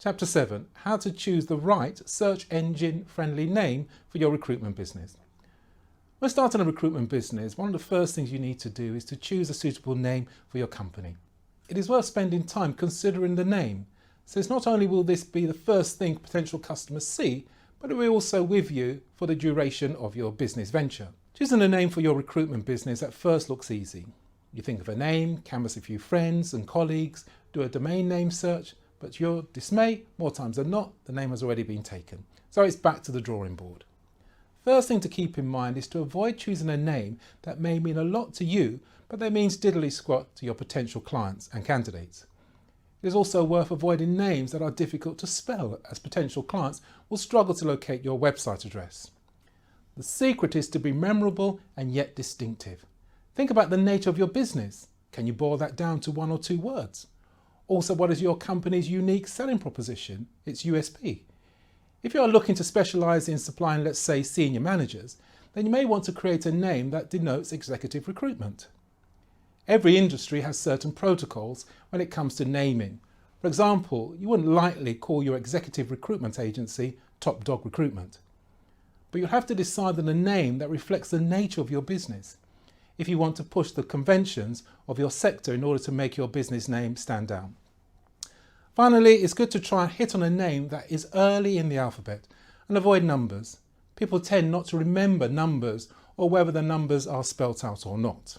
Chapter 7, how to choose the right search engine friendly name for your recruitment business. When starting a recruitment business, one of the first things you need to do is to choose a suitable name for your company. It is worth spending time considering the name, since not only will this be the first thing potential customers see, but it will also with you for the duration of your business venture. Choosing a name for your recruitment business at first looks easy. You think of a name, canvass a few friends and colleagues, do a domain name search, but to your dismay, more times than not, the name has already been taken. So it's back to the drawing board. First thing to keep in mind is to avoid choosing a name that may mean a lot to you, but that means diddly squat to your potential clients and candidates. It is also worth avoiding names that are difficult to spell, as potential clients will struggle to locate your website address. The secret is to be memorable and yet distinctive. Think about the nature of your business. Can you boil that down to 1 or 2 words? Also, what is your company's unique selling proposition, its USP? If you are looking to specialise in supplying, let's say, senior managers, then you may want to create a name that denotes executive recruitment. Every industry has certain protocols when it comes to naming. For example, you wouldn't lightly call your executive recruitment agency Top Dog Recruitment. But you'll have to decide on a name that reflects the nature of your business, if you want to push the conventions of your sector in order to make your business name stand out. Finally, it's good to try and hit on a name that is early in the alphabet and avoid numbers. People tend not to remember numbers or whether the numbers are spelt out or not.